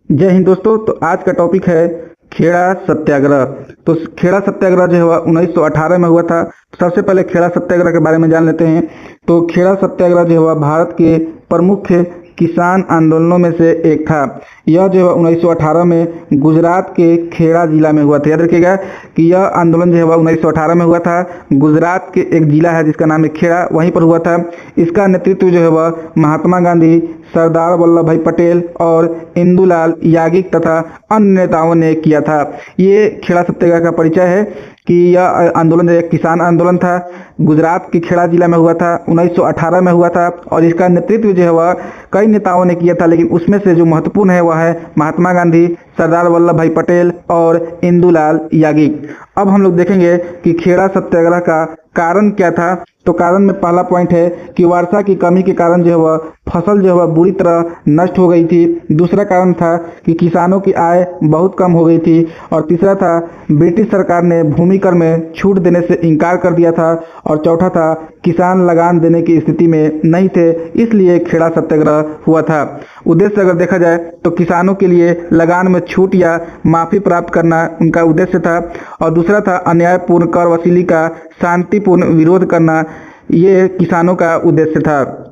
जय हिंद दोस्तों। तो आज का टॉपिक है खेड़ा सत्याग्रह। तो खेड़ा सत्याग्रह जो हुआ 1918 में हुआ था। सबसे पहले खेड़ा सत्याग्रह के बारे में जान लेते हैं। तो खेड़ा सत्याग्रह जो हुआ भारत के प्रमुख किसान आंदोलनों में से एक था। यह जो है 1918 में गुजरात के खेड़ा जिला में हुआ था। याद रखिएगा कि यह आंदोलन जो है 1918 में हुआ था। गुजरात के एक जिला है जिसका नाम है खेड़ा, वहीं पर हुआ था। इसका नेतृत्व जो है वह महात्मा गांधी, सरदार वल्लभ भाई पटेल और इंदुलाल याग्निक तथा अन्य नेताओं ने किया था। ये खेड़ा सत्याग्रह का परिचय है कि यह आंदोलन एक किसान आंदोलन था। गुजरात के खेड़ा जिला में हुआ था, 1918 में हुआ था और इसका नेतृत्व जो है वह कई नेताओं ने किया था, लेकिन उसमें से जो महत्वपूर्ण है वह है महात्मा गांधी, सरदार वल्लभ भाई पटेल और इंदुलाल याग्निक। अब हम लोग देखेंगे कि खेड़ा सत्याग्रह का कारण क्या था। तो कारण में पहला पॉइंट है कि वर्षा की कमी के कारण जो है वह फसल जो है वह बुरी तरह नष्ट हो गई थी। दूसरा कारण था कि किसानों की आय बहुत कम हो गई थी। और तीसरा था ब्रिटिश सरकार ने भूमि कर में छूट देने से इनकार कर दिया था। और चौथा था किसान लगान देने की स्थिति में नहीं थे, इसलिए खेड़ा सत्याग्रह हुआ था। उद्देश्य अगर देखा जाए तो किसानों के लिए लगान में छूट या माफी प्राप्त करना उनका उद्देश्य था। और दूसरा था अन्यायपूर्ण कर वसूली का शांतिपूर्ण विरोध करना, ये किसानों का उद्देश्य था।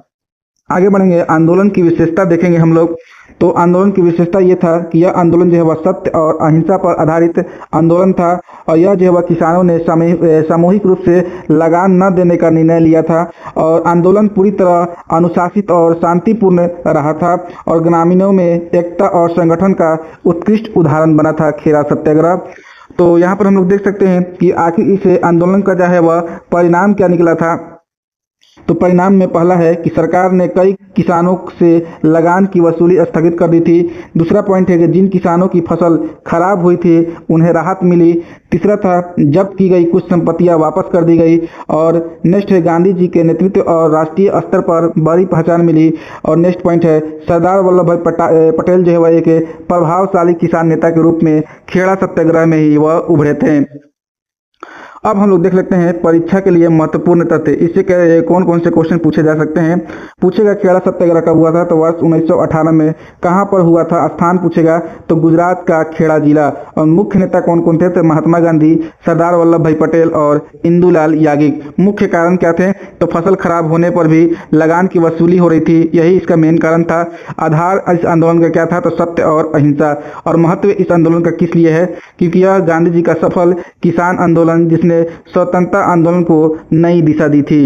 आगे बढ़ेंगे, आंदोलन की विशेषता देखेंगे हम लोग। तो आंदोलन की विशेषता ये था कि यह आंदोलन जो है वह सत्य और अहिंसा पर आधारित आंदोलन था। और यह जो है वह किसानों ने सामूहिक रूप से लगान न देने का निर्णय लिया था। और आंदोलन पूरी तरह अनुशासित और शांतिपूर्ण रहा था और ग्रामीणों में एकता और संगठन का उत्कृष्ट उदाहरण बना था खेड़ा सत्याग्रह। तो यहाँ पर हम लोग देख सकते हैं कि आखिर इस आंदोलन का जो है वह परिणाम क्या निकला था। तो परिणाम में पहला है कि सरकार ने कई किसानों से लगान की वसूली स्थगित कर दी थी। दूसरा पॉइंट है कि जिन किसानों की फसल खराब हुई थी उन्हें राहत मिली। तीसरा था जब्त की गई कुछ संपत्तियां वापस कर दी गई। और नेक्स्ट है गांधी जी के नेतृत्व और राष्ट्रीय स्तर पर बड़ी पहचान मिली। और नेक्स्ट पॉइंट है सरदार वल्लभ भाई पटेल जो है वह एक प्रभावशाली किसान नेता के रूप में खेड़ा सत्याग्रह में ही वह उभरे थे। अब हम लोग देख लेते हैं परीक्षा के लिए महत्वपूर्ण तथ्य। इससे कौन कौन से क्वेश्चन पूछे जा सकते हैं। पूछेगा खेड़ा सत्याग्रह कब हुआ था, तो वर्ष 1918 में। कहाँ पर हुआ था, स्थान पूछेगा तो गुजरात का खेड़ा जिला। और मुख्य नेता कौन कौन थे, तो महात्मा गांधी, सरदार वल्लभ भाई पटेल और इंदुलाल याग्निक। मुख्य कारण क्या थे, तो फसल खराब होने पर भी लगान की वसूली हो रही थी, यही इसका मेन कारण था। आधार इस आंदोलन का क्या था, तो सत्य और अहिंसा। और महत्व इस आंदोलन का किस लिए है, क्योंकि यह गांधी जी का सफल किसान आंदोलन जिसने स्वतंत्रता आंदोलन को नई दिशा दी थी।